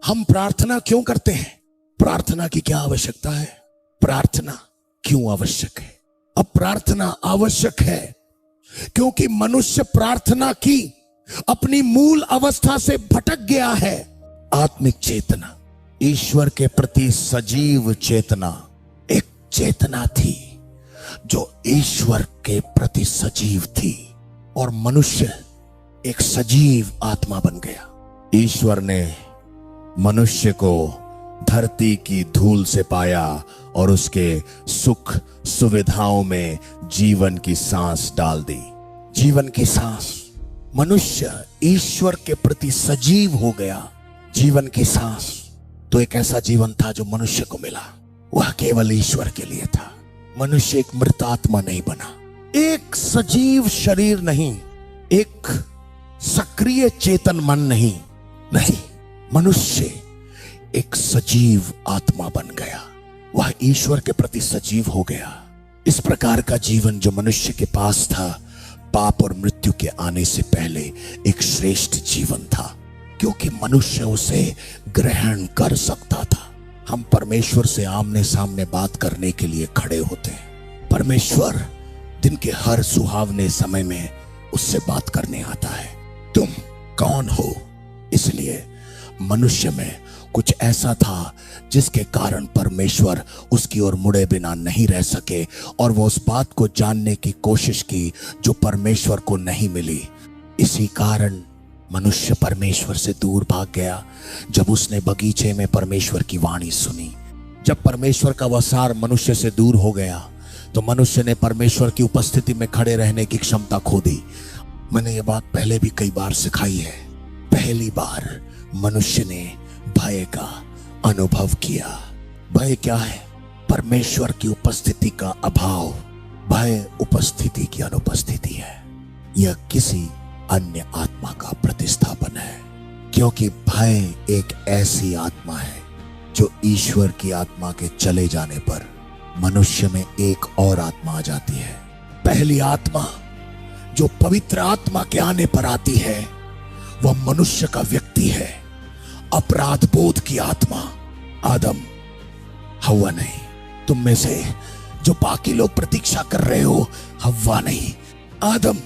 हम प्रार्थना क्यों करते हैं? प्रार्थना की क्या आवश्यकता है? प्रार्थना क्यों आवश्यक है? अब प्रार्थना आवश्यक है क्योंकि मनुष्य प्रार्थना की अपनी मूल अवस्था से भटक गया है। आत्मिक चेतना, ईश्वर के प्रति सजीव चेतना, एक चेतना थी जो ईश्वर के प्रति सजीव थी, और मनुष्य एक सजीव आत्मा बन गया। ईश्वर ने मनुष्य को धरती की धूल से पाया और उसके सुख सुविधाओं में जीवन की सांस डाल दी। जीवन की सांस। मनुष्य ईश्वर के प्रति सजीव हो गया। जीवन की सांस तो एक ऐसा जीवन था जो मनुष्य को मिला, वह केवल ईश्वर के लिए था। मनुष्य एक मृत आत्मा नहीं बना, एक सजीव शरीर नहीं, एक सक्रिय चेतन मन नहीं, मनुष्य एक सजीव आत्मा बन गया। वह ईश्वर के प्रति सजीव हो गया। इस प्रकार का जीवन जो मनुष्य के पास था, पाप और मृत्यु के आने से पहले एक श्रेष्ठ जीवन था, क्योंकि मनुष्य उसे ग्रहण कर सकता था। हम परमेश्वर से आमने सामने बात करने के लिए खड़े होते हैं। परमेश्वर दिन के हर सुहावने समय में उससे बात करने आता है। तुम कौन हो? इसलिए मनुष्य में कुछ ऐसा था जिसके कारण परमेश्वर उसकी ओर मुड़े बिना नहीं रह सके, और वो उस बात को जानने की कोशिश की जो परमेश्वर को नहीं मिली। इसी कारण मनुष्य परमेश्वर से दूर भाग गया। जब उसने बगीचे में परमेश्वर की वाणी सुनी, जब परमेश्वर का वसार मनुष्य से दूर हो गया, तो मनुष्य ने परमेश्वर की उपस्थिति में खड़े रहने की क्षमता खो दी। मैंने ये बात पहले भी कई बार सिखाई है। पहली बार मनुष्य ने भय का अनुभव किया। भय क्या है? परमेश्वर की उपस्थिति का अभाव। भय उपस्थिति की अनुपस्थिति है। यह किसी अन्य आत्मा का प्रतिस्थापन है, क्योंकि भय एक ऐसी आत्मा है जो ईश्वर की आत्मा के चले जाने पर मनुष्य में एक और आत्मा आ जाती है। पहली आत्मा जो पवित्र आत्मा के आने पर आती है, वह मनुष्य का व्यक्ति है। अपराध बोध की आत्मा। आदम, हव्वा नहीं। तुम में से जो बाकी लोग प्रतीक्षा कर रहे हो, हव्वा नहीं, आदम।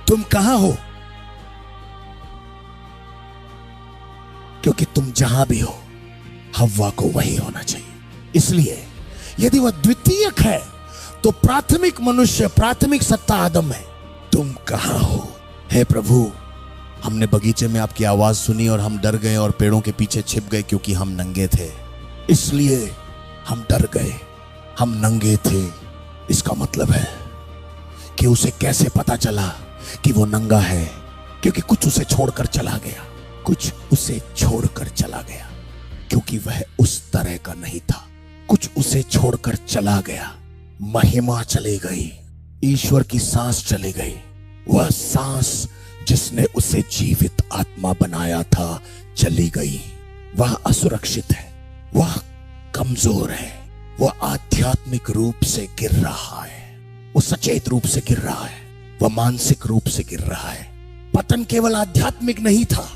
तुम कहां हो? क्योंकि तुम जहां भी हो, हव्वा को वही होना चाहिए। इसलिए यदि वह द्वितीयक है तो प्राथमिक मनुष्य, प्राथमिक सत्ता आदम है। तुम कहां हो? हे प्रभु, हमने बगीचे में आपकी आवाज सुनी और हम डर गए और पेड़ों के पीछे छिप गए, क्योंकि हम नंगे थे। इसलिए हम डर गए, हम नंगे थे। इसका मतलब है कि उसे कैसे पता चला कि वो नंगा है? क्योंकि कुछ उसे छोड़कर चला गया, कुछ उसे छोड़कर चला गया, क्योंकि वह उस तरह का नहीं था। कुछ उसे छोड़कर चला गया। महिमा चली गई, ईश्वर की सांस चली गई। वह सांस जिसने उसे जीवित आत्मा बनाया था, चली गई। वह असुरक्षित है, वह कमजोर है, वह आध्यात्मिक रूप से गिर रहा है, वो सचेत रूप से गिर रहा है, वह मानसिक रूप से गिर रहा है। पतन केवल आध्यात्मिक नहीं था,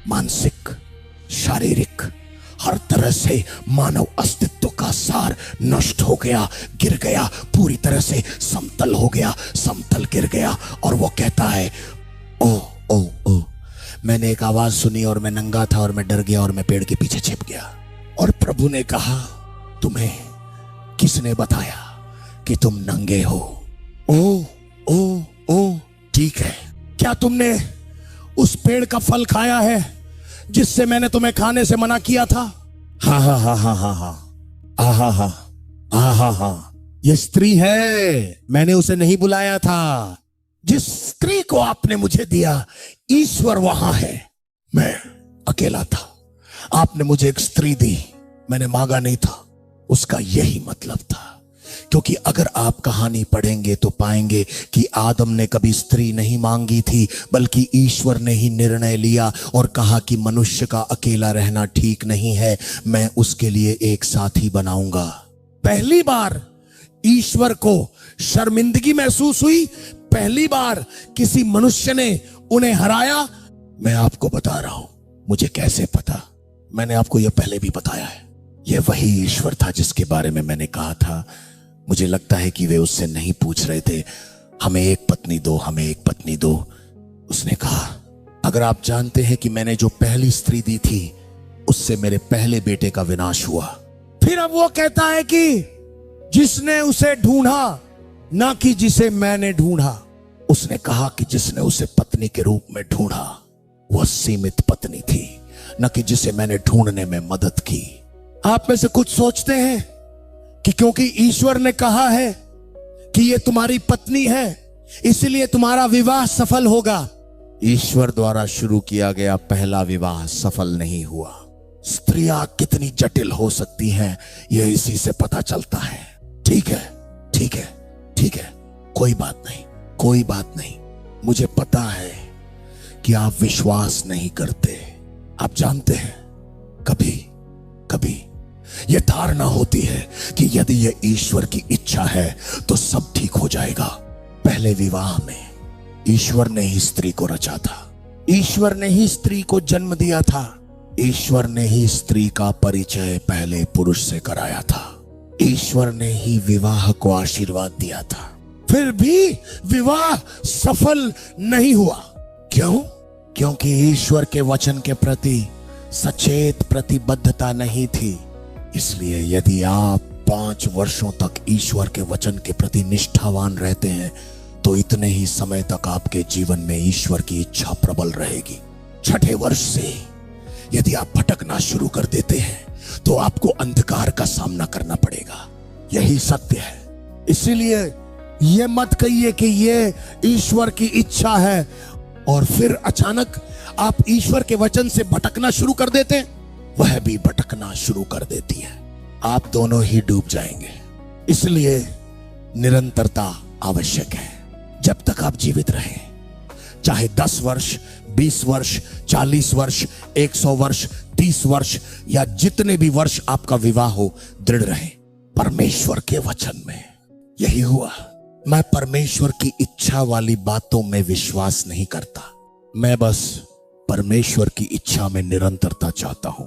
मानसिक, शारीरिक, हर तरह से मानव अस्तित्व का सार नष्ट हो गया, गिर गया, पूरी तरह से समतल हो गया, समतल गिर गया। और वो कहता है, ओ ओ ओ, मैंने एक आवाज सुनी और मैं नंगा था और मैं डर गया और मैं पेड़ के पीछे छिप गया। और प्रभु ने कहा, तुम्हें किसने बताया कि तुम नंगे हो? ओ ओ ओ, ठीक है। क्या तुमने उस पेड़ का फल खाया है जिससे मैंने तुम्हें खाने से मना किया था? हा हा हा हा हा हा हा हा हा हा हा। ये स्त्री है, मैंने उसे नहीं बुलाया था। जिस स्त्री को आपने मुझे दिया, ईश्वर वहां है, मैं अकेला था। आपने मुझे एक स्त्री दी, मैंने मांगा नहीं था। उसका यही मतलब था क्योंकि अगर आप कहानी पढ़ेंगे तो पाएंगे कि आदम ने कभी स्त्री नहीं मांगी थी, बल्कि ईश्वर ने ही निर्णय लिया और कहा कि मनुष्य का अकेला रहना ठीक नहीं है, मैं उसके लिए एक साथी बनाऊंगा। पहली बार ईश्वर को शर्मिंदगी महसूस हुई, पहली बार किसी मनुष्य ने उन्हें हराया। मैं आपको बता रहा हूं, मुझे कैसे पता, मैंने आपको यह पहले भी बताया है। यह वही ईश्वर था जिसके बारे में मैंने कहा था, मुझे लगता है कि वे उससे नहीं पूछ रहे थे, हमें एक पत्नी दो, हमें एक पत्नी दो। उसने कहा, अगर आप जानते हैं कि मैंने जो पहली स्त्री दी थी उससे मेरे पहले बेटे का विनाश हुआ। फिर अब वो कहता है कि जिसने उसे ढूंढा, ना कि जिसे मैंने ढूंढा। उसने कहा कि जिसने उसे पत्नी के रूप में ढूंढा वह सीमित पत्नी थी, न कि जिसे मैंने ढूंढने में मदद की। आप में से कुछ सोचते हैं कि क्योंकि ईश्वर ने कहा है कि ये तुम्हारी पत्नी है इसलिए तुम्हारा विवाह सफल होगा। ईश्वर द्वारा शुरू किया गया पहला विवाह सफल नहीं हुआ। स्त्रियां कितनी जटिल हो सकती हैं यह इसी से पता चलता है। ठीक है, ठीक है, ठीक है, कोई बात नहीं, कोई बात नहीं। मुझे पता है कि आप विश्वास नहीं करते। आप जानते हैं, कभी कभी यह धारणा होती है कि यदि यह ईश्वर की इच्छा है तो सब ठीक हो जाएगा। पहले विवाह में ईश्वर ने ही स्त्री को रचा था, ईश्वर ने ही स्त्री को जन्म दिया था, ईश्वर ने ही स्त्री का परिचय पहले पुरुष से कराया था, ईश्वर ने ही विवाह को आशीर्वाद दिया था। फिर भी विवाह सफल नहीं हुआ। क्यों? क्योंकि ईश्वर के वचन के प्रति सचेत प्रतिबद्धता नहीं थी। इसलिए यदि आप 5 वर्षों तक ईश्वर के वचन के प्रति निष्ठावान रहते हैं तो इतने ही समय तक आपके जीवन में ईश्वर की इच्छा प्रबल रहेगी। 6ठे वर्ष से यदि आप भटकना शुरू कर देते हैं तो आपको अंधकार का सामना करना पड़ेगा। यही सत्य है। इसीलिए यह मत कहिए कि यह ईश्वर की इच्छा है और फिर अचानक आप ईश्वर के वचन से भटकना शुरू कर देते हैं, वह भी भटकना शुरू कर देती है। आप दोनों ही डूब जाएंगे। इसलिए निरंतरता आवश्यक है। जब तक आप जीवित रहें, चाहे 10 वर्ष, 20 वर्ष, 40 वर्ष, 100 वर्ष, 30 वर्ष या जितने भी वर्ष आपका विवाह हो, दृढ़ रहें परमेश्वर के वचन में। यही हुआ। मैं परमेश्वर की इच्छा वाली बातों में विश्वास नहीं करता, मैं बस परमेश्वर की इच्छा में निरंतरता चाहता हूं।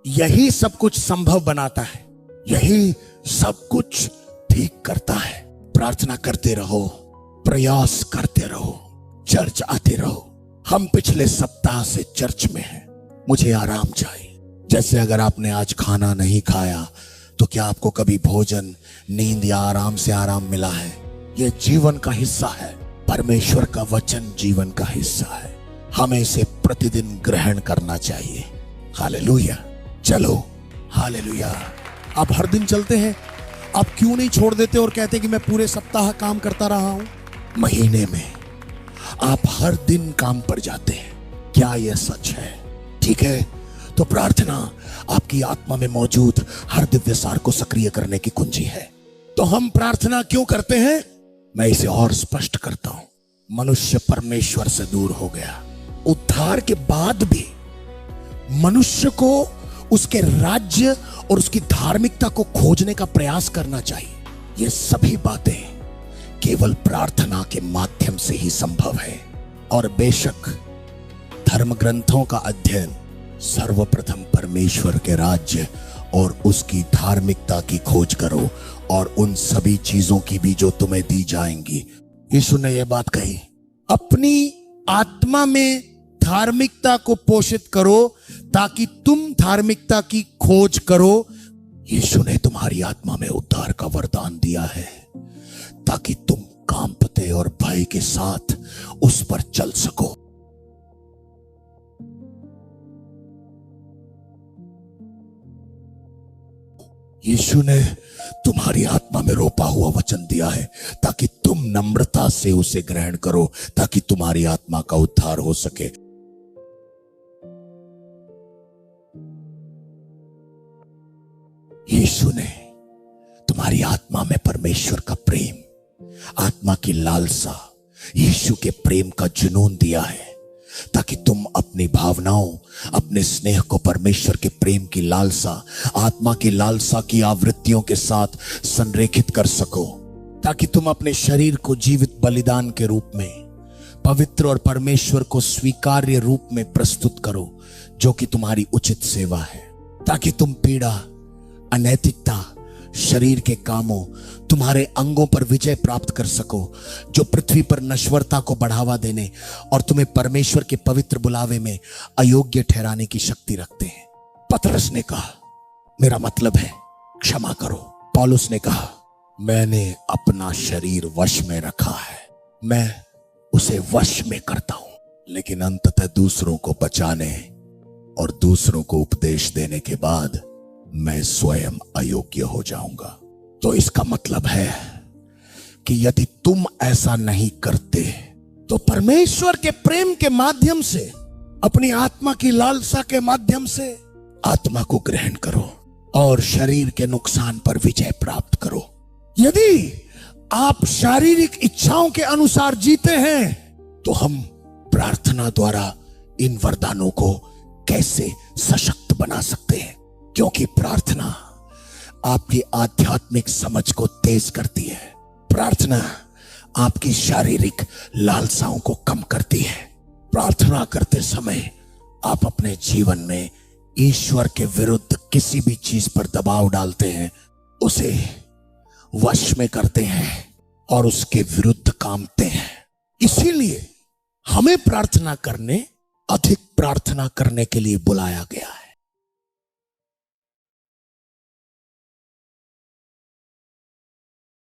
यही सब कुछ संभव बनाता है, यही सब कुछ ठीक करता है। प्रार्थना करते रहो, प्रयास करते रहो, चर्च आते रहो। हम पिछले सप्ताह से चर्च में हैं। मुझे आराम चाहिए। जैसे अगर आपने आज खाना नहीं खाया तो क्या आपको कभी भोजन, नींद या आराम से आराम मिला है? यह जीवन का हिस्सा है। परमेश्वर का वचन जीवन का हिस्सा है। हमें इसे प्रतिदिन ग्रहण करना चाहिए। हालेलुया। चलो, हालेलुया। आप हर दिन चलते हैं, आप क्यों नहीं छोड़ देते और कहते कि मैं पूरे सप्ताह काम करता रहा हूं? महीने में आप हर दिन काम पर जाते हैं। क्या यह सच है? ठीक है, तो प्रार्थना आपकी आत्मा में मौजूद हर दिव्य सार को सक्रिय करने की कुंजी है। तो हम प्रार्थना क्यों करते हैं? मैं इसे और स्पष्ट करता हूं। मनुष्य परमेश्वर से दूर हो गया। उद्धार के बाद भी मनुष्य को उसके राज्य और उसकी धार्मिकता को खोजने का प्रयास करना चाहिए। ये सभी बातें केवल प्रार्थना के माध्यम से ही संभव है। और बेशक धर्म ग्रंथों का अध्ययन सर्वप्रथम परमेश्वर के राज्य और उसकी धार्मिकता की खोज करो और उन सभी चीजों की भी जो तुम्हें दी जाएंगी। यीशु ने यह बात कही, अपनी आत्मा में धार्मिकता को पोषित करो ताकि तुम धार्मिकता की खोज करो। यीशु ने तुम्हारी आत्मा में उद्धार का वरदान दिया है ताकि तुम कांपते और भय के साथ उस पर चल सको। यीशु ने तुम्हारी आत्मा में रोपा हुआ वचन दिया है ताकि तुम नम्रता से उसे ग्रहण करो, ताकि तुम्हारी आत्मा का उद्धार हो सके। यीशु ने तुम्हारी तुम्हारी आत्मा में परमेश्वर का प्रेम, आत्मा की लालसा, यीशु के प्रेम का जुनून दिया है, ताकि तुम अपनी भावनाओं, अपने स्नेह को परमेश्वर के प्रेम की लालसा, आत्मा की लालसा की आवृत्तियों के साथ संरेखित कर सको, ताकि तुम अपने शरीर को जीवित बलिदान के रूप में, पवित्र और परमेश्वर को स्वीकार्य रूप में प्रस्तुत करो, जो कि तुम्हारी उचित सेवा है, ताकि तुम पीड़ा, अनैतिकता, शरीर के कामों, तुम्हारे अंगों पर विजय प्राप्त कर सको, जो पृथ्वी पर नश्वरता को बढ़ावा देने और तुम्हें परमेश्वर के पवित्र बुलावे में अयोग्य ठहराने की शक्ति रखते हैं। पतरस ने कहा, मेरा मतलब है क्षमा करो। पौलुस ने कहा, मैंने अपना शरीर वश में रखा है, मैं उसे वश में करता हूं, लेकिन अंततः दूसरों को बचाने और दूसरों को उपदेश देने के बाद मैं स्वयं अयोग्य हो जाऊंगा। तो इसका मतलब है कि यदि तुम ऐसा नहीं करते तो परमेश्वर के प्रेम के माध्यम से, अपनी आत्मा की लालसा के माध्यम से आत्मा को ग्रहण करो और शरीर के नुकसान पर विजय प्राप्त करो। यदि आप शारीरिक इच्छाओं के अनुसार जीते हैं तो हम प्रार्थना द्वारा इन वरदानों को कैसे सशक्त बना सकते हैं? क्योंकि प्रार्थना आपकी आध्यात्मिक समझ को तेज करती है, प्रार्थना आपकी शारीरिक लालसाओं को कम करती है। प्रार्थना करते समय आप अपने जीवन में ईश्वर के विरुद्ध किसी भी चीज पर दबाव डालते हैं, उसे वश में करते हैं और उसके विरुद्ध कामते हैं। इसीलिए हमें प्रार्थना करने, अधिक प्रार्थना करने के लिए बुलाया गया।